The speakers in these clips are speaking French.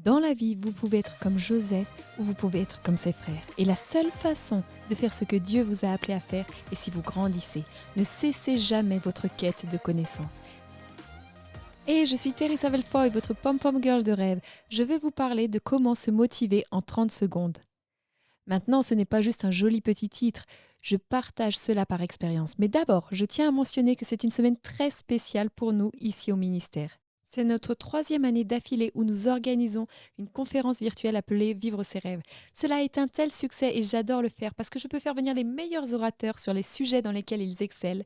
Dans la vie, vous pouvez être comme Joseph ou vous pouvez être comme ses frères. Et la seule façon de faire ce que Dieu vous a appelé à faire est si vous grandissez. Ne cessez jamais votre quête de connaissances. Et je suis Teresa Velfoy, votre pom-pom girl de rêve. Je vais vous parler de comment se motiver en 30 secondes. Maintenant, ce n'est pas juste un joli petit titre, je partage cela par expérience. Mais d'abord, je tiens à mentionner que c'est une semaine très spéciale pour nous ici au ministère. C'est notre 3e année d'affilée où nous organisons une conférence virtuelle appelée Vivre ses rêves. Cela a été un tel succès et j'adore le faire parce que je peux faire venir les meilleurs orateurs sur les sujets dans lesquels ils excellent.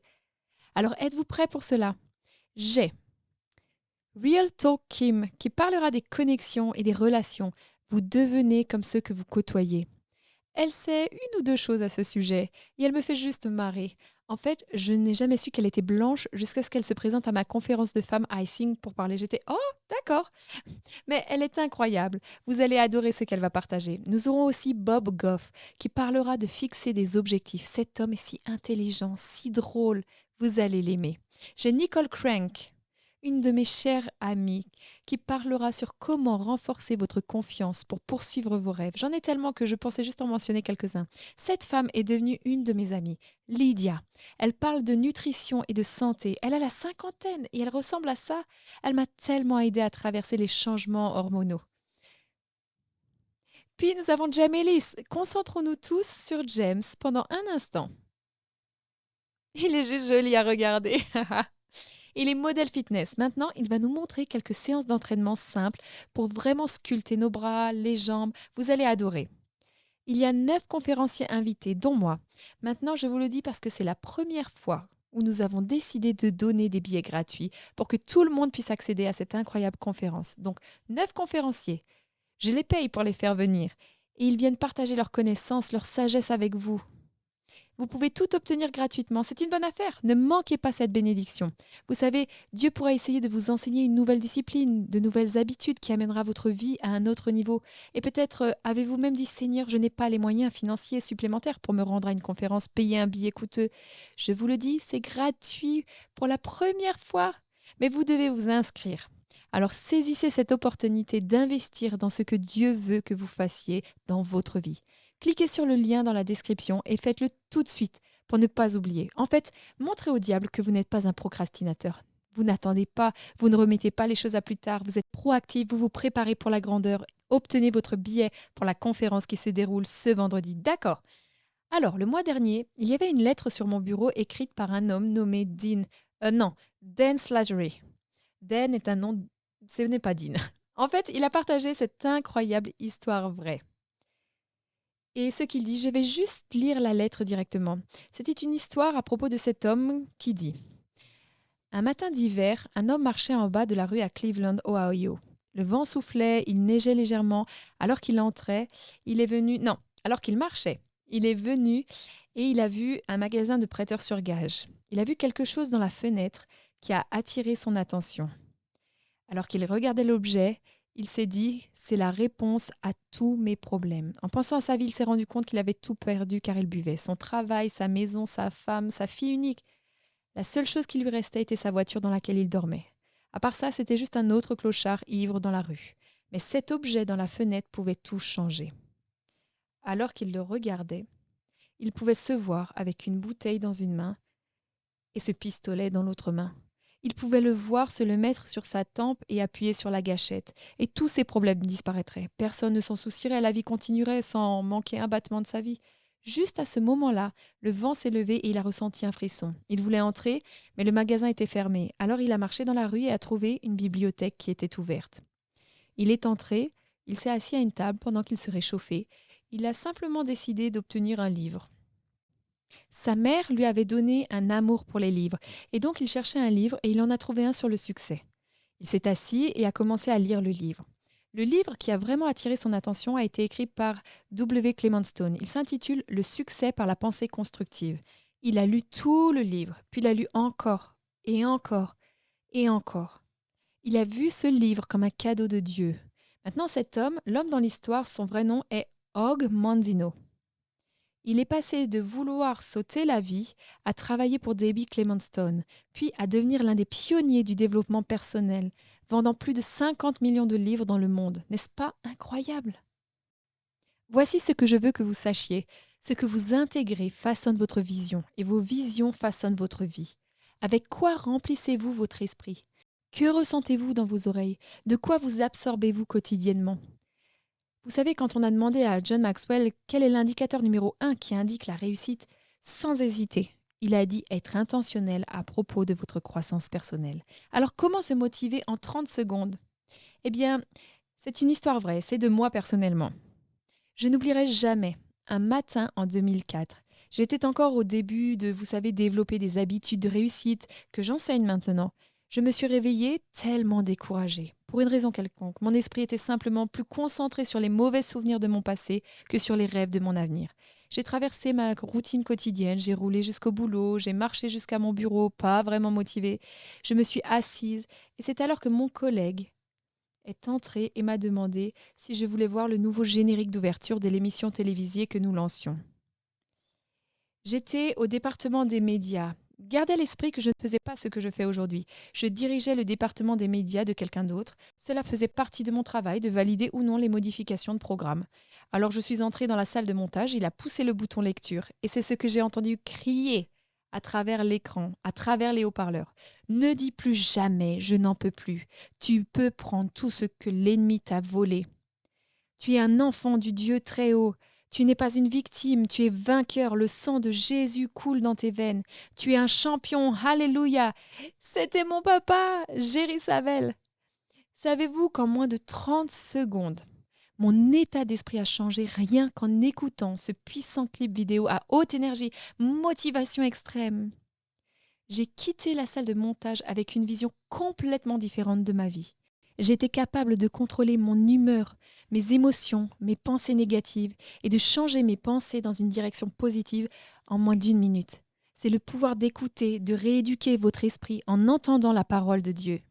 Alors êtes-vous prêts pour cela? J'ai Real Talk Kim qui parlera des connexions et des relations. Vous devenez comme ceux que vous côtoyez. Elle sait une ou deux choses à ce sujet et elle me fait juste marrer. En fait, je n'ai jamais su qu'elle était blanche jusqu'à ce qu'elle se présente à ma conférence de femmes I Sing pour parler. J'étais «Oh, d'accord!» Mais elle est incroyable. Vous allez adorer ce qu'elle va partager. Nous aurons aussi Bob Goff qui parlera de fixer des objectifs. Cet homme est si intelligent, si drôle. Vous allez l'aimer. J'ai Nicole Crank, une de mes chères amies, qui parlera sur comment renforcer votre confiance pour poursuivre vos rêves. J'en ai tellement que je pensais juste en mentionner quelques-uns. Cette femme est devenue une de mes amies, Lydia. Elle parle de nutrition et de santé. Elle a la cinquantaine et elle ressemble à ça. Elle m'a tellement aidée à traverser les changements hormonaux. Puis nous avons Jem Ellis. Concentrons-nous tous sur James pendant un instant. Il est juste joli à regarder. Il est modèle fitness. Maintenant, il va nous montrer quelques séances d'entraînement simples pour vraiment sculpter nos bras, les jambes. Vous allez adorer. Il y a 9 conférenciers invités, dont moi. Maintenant, je vous le dis parce que c'est la première fois où nous avons décidé de donner des billets gratuits pour que tout le monde puisse accéder à cette incroyable conférence. Donc, 9 conférenciers. Je les paye pour les faire venir. Et ils viennent partager leurs connaissances, leur sagesse avec vous. Vous pouvez tout obtenir gratuitement. C'est une bonne affaire. Ne manquez pas cette bénédiction. Vous savez, Dieu pourra essayer de vous enseigner une nouvelle discipline, de nouvelles habitudes qui amènera votre vie à un autre niveau. Et peut-être avez-vous même dit, Seigneur, je n'ai pas les moyens financiers supplémentaires pour me rendre à une conférence, payer un billet coûteux. Je vous le dis, c'est gratuit pour la première fois. Mais vous devez vous inscrire. Alors saisissez cette opportunité d'investir dans ce que Dieu veut que vous fassiez dans votre vie. Cliquez sur le lien dans la description et faites-le tout de suite pour ne pas oublier. En fait, montrez au diable que vous n'êtes pas un procrastinateur. Vous n'attendez pas, vous ne remettez pas les choses à plus tard, vous êtes proactif, vous vous préparez pour la grandeur. Obtenez votre billet pour la conférence qui se déroule ce vendredi. D'accord. Alors, le mois dernier, il y avait une lettre sur mon bureau écrite par un homme nommé Dean. Non, Dan Slattery. Dan est un nom, ce n'est pas Dean. En fait, il a partagé cette incroyable histoire vraie. Et ce qu'il dit, je vais juste lire la lettre directement. C'était une histoire à propos de cet homme qui dit: Un matin d'hiver, un homme marchait en bas de la rue à Cleveland, Ohio. Le vent soufflait, il neigeait légèrement. Alors qu'il entrait, il est venu... Non, alors qu'il marchait, il est venu et il a vu un magasin de prêteurs sur gage. Il a vu quelque chose dans la fenêtre qui a attiré son attention. Alors qu'il regardait l'objet, il s'est dit, c'est la réponse à tous mes problèmes. En pensant à sa vie, il s'est rendu compte qu'il avait tout perdu car il buvait. Son travail, sa maison, sa femme, sa fille unique. La seule chose qui lui restait était sa voiture dans laquelle il dormait. À part ça, c'était juste un autre clochard ivre dans la rue. Mais cet objet dans la fenêtre pouvait tout changer. Alors qu'il le regardait, il pouvait se voir avec une bouteille dans une main et ce pistolet dans l'autre main. Il pouvait le voir se le mettre sur sa tempe et appuyer sur la gâchette. Et tous ses problèmes disparaîtraient. Personne ne s'en soucierait, la vie continuerait sans manquer un battement de sa vie. Juste à ce moment-là, le vent s'est levé et il a ressenti un frisson. Il voulait entrer, mais le magasin était fermé. Alors il a marché dans la rue et a trouvé une bibliothèque qui était ouverte. Il est entré, il s'est assis à une table pendant qu'il se réchauffait. Il a simplement décidé d'obtenir un livre. Sa mère lui avait donné un amour pour les livres, et donc il cherchait un livre et il en a trouvé un sur le succès. Il s'est assis et a commencé à lire le livre. Le livre qui a vraiment attiré son attention a été écrit par W. Clement Stone. Il s'intitule Le succès par la pensée constructive. Il a lu tout le livre, puis il a lu encore, et encore, et encore. Il a vu ce livre comme un cadeau de Dieu. Maintenant cet homme, l'homme dans l'histoire, son vrai nom est Og Mandino. Il est passé de vouloir sauter la vie à travailler pour Debbie Clementstone, puis à devenir l'un des pionniers du développement personnel, vendant plus de 50 millions de livres dans le monde. N'est-ce pas incroyable? Voici ce que je veux que vous sachiez. Ce que vous intégrez façonne votre vision et vos visions façonnent votre vie. Avec quoi remplissez-vous votre esprit? Que ressentez-vous dans vos oreilles? De quoi vous absorbez-vous quotidiennement? Vous savez, quand on a demandé à John Maxwell quel est l'indicateur numéro un qui indique la réussite, sans hésiter, il a dit être intentionnel à propos de votre croissance personnelle. Alors comment se motiver en 30 secondes? Eh bien, c'est une histoire vraie, c'est de moi personnellement. Je n'oublierai jamais un matin en 2004. J'étais encore au début de, vous savez, développer des habitudes de réussite que j'enseigne maintenant. Je me suis réveillée tellement découragée. Pour une raison quelconque, mon esprit était simplement plus concentré sur les mauvais souvenirs de mon passé que sur les rêves de mon avenir. J'ai traversé ma routine quotidienne, j'ai roulé jusqu'au boulot, j'ai marché jusqu'à mon bureau, pas vraiment motivée. Je me suis assise et c'est alors que mon collègue est entré et m'a demandé si je voulais voir le nouveau générique d'ouverture de l'émission télévisée que nous lancions. J'étais au département des médias. Gardez à l'esprit que je ne faisais pas ce que je fais aujourd'hui. Je dirigeais le département des médias de quelqu'un d'autre. Cela faisait partie de mon travail de valider ou non les modifications de programme. Alors je suis entrée dans la salle de montage, il a poussé le bouton lecture et c'est ce que j'ai entendu crier à travers l'écran, à travers les haut-parleurs. Ne dis plus jamais je n'en peux plus. Tu peux prendre tout ce que l'ennemi t'a volé. Tu es un enfant du Dieu très haut. Tu n'es pas une victime, tu es vainqueur. Le sang de Jésus coule dans tes veines. Tu es un champion. Alléluia. C'était mon papa, Géry Savel. Savez-vous qu'en moins de 30 secondes, mon état d'esprit a changé rien qu'en écoutant ce puissant clip vidéo à haute énergie, motivation extrême. J'ai quitté la salle de montage avec une vision complètement différente de ma vie. J'étais capable de contrôler mon humeur, mes émotions, mes pensées négatives et de changer mes pensées dans une direction positive en moins d'1 minute. C'est le pouvoir d'écouter, de rééduquer votre esprit en entendant la parole de Dieu.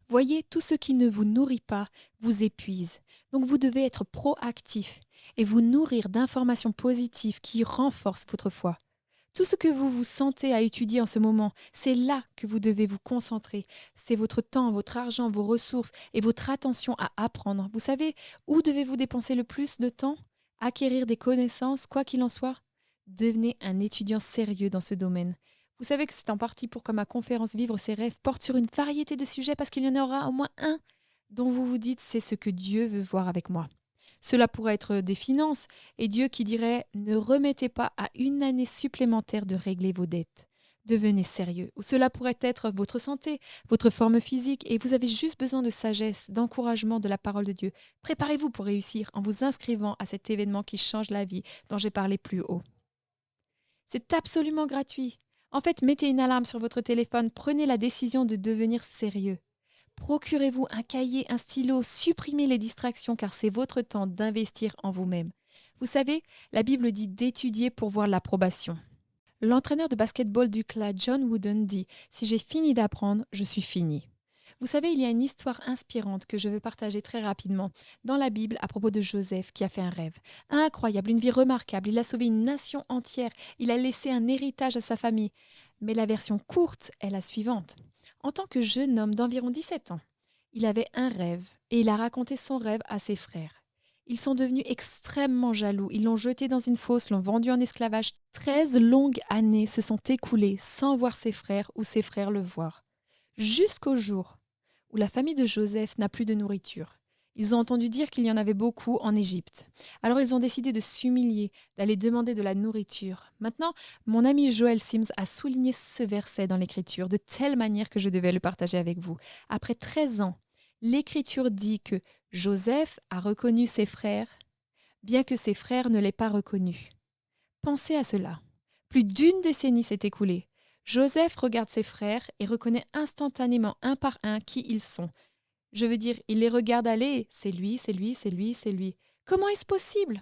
Voyez, tout ce qui ne vous nourrit pas vous épuise. Donc vous devez être proactif et vous nourrir d'informations positives qui renforcent votre foi. Tout ce que vous vous sentez à étudier en ce moment, c'est là que vous devez vous concentrer. C'est votre temps, votre argent, vos ressources et votre attention à apprendre. Vous savez où devez-vous dépenser le plus de temps? Acquérir des connaissances, quoi qu'il en soit. Devenez un étudiant sérieux dans ce domaine. Vous savez que c'est en partie pour que ma conférence Vivre ses rêves porte sur une variété de sujets parce qu'il y en aura au moins un dont vous vous dites c'est ce que Dieu veut voir avec moi. Cela pourrait être des finances et Dieu qui dirait ne remettez pas à une année supplémentaire de régler vos dettes. Devenez sérieux. Ou cela pourrait être votre santé, votre forme physique et vous avez juste besoin de sagesse, d'encouragement de la parole de Dieu. Préparez-vous pour réussir en vous inscrivant à cet événement qui change la vie dont j'ai parlé plus haut. C'est absolument gratuit. En fait, mettez une alarme sur votre téléphone, prenez la décision de devenir sérieux. Procurez-vous un cahier, un stylo, supprimez les distractions car c'est votre temps d'investir en vous-même. Vous savez, la Bible dit d'étudier pour voir l'approbation. L'entraîneur de basketball du CLA, John Wooden, dit « Si j'ai fini d'apprendre, je suis fini ». Vous savez, il y a une histoire inspirante que je veux partager très rapidement dans la Bible à propos de Joseph qui a fait un rêve. Incroyable, une vie remarquable, il a sauvé une nation entière, il a laissé un héritage à sa famille. Mais la version courte est la suivante. En tant que jeune homme d'environ 17 ans, il avait un rêve et il a raconté son rêve à ses frères. Ils sont devenus extrêmement jaloux, ils l'ont jeté dans une fosse, l'ont vendu en esclavage. 13 longues années se sont écoulées sans voir ses frères ou ses frères le voir. Jusqu'au jour où la famille de Joseph n'a plus de nourriture. Ils ont entendu dire qu'il y en avait beaucoup en Égypte. Alors ils ont décidé de s'humilier, d'aller demander de la nourriture. Maintenant, mon ami Joel Sims a souligné ce verset dans l'Écriture de telle manière que je devais le partager avec vous. Après 13 ans, l'Écriture dit que Joseph a reconnu ses frères, bien que ses frères ne l'aient pas reconnu. Pensez à cela. Plus d'1 décennie s'est écoulée. Joseph regarde ses frères et reconnaît instantanément un par un qui ils sont. Je veux dire, il les regarde aller. C'est lui, c'est lui, c'est lui, c'est lui. Comment est-ce possible?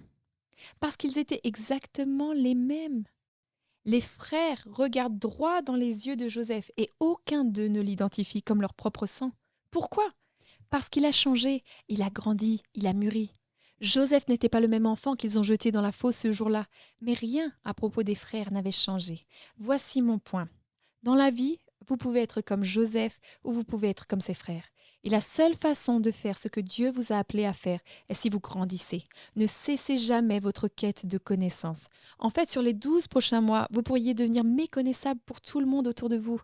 Parce qu'ils étaient exactement les mêmes. Les frères regardent droit dans les yeux de Joseph et aucun d'eux ne l'identifie comme leur propre sang. Pourquoi? Parce qu'il a changé, il a grandi, il a mûri. Joseph n'était pas le même enfant qu'ils ont jeté dans la fosse ce jour-là, mais rien à propos des frères n'avait changé. Voici mon point. Dans la vie, vous pouvez être comme Joseph ou vous pouvez être comme ses frères. Et la seule façon de faire ce que Dieu vous a appelé à faire est si vous grandissez. Ne cessez jamais votre quête de connaissance. En fait, sur les 12 prochains mois, vous pourriez devenir méconnaissable pour tout le monde autour de vous.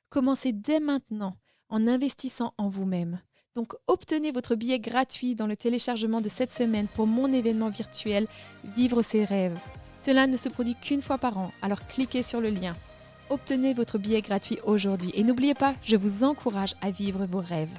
Commencez dès maintenant en investissant en vous-même. Donc obtenez votre billet gratuit dans le téléchargement de cette semaine pour mon événement virtuel Vivre ses rêves. Cela ne se produit qu'une fois par an, alors cliquez sur le lien. Obtenez votre billet gratuit aujourd'hui et n'oubliez pas, je vous encourage à vivre vos rêves.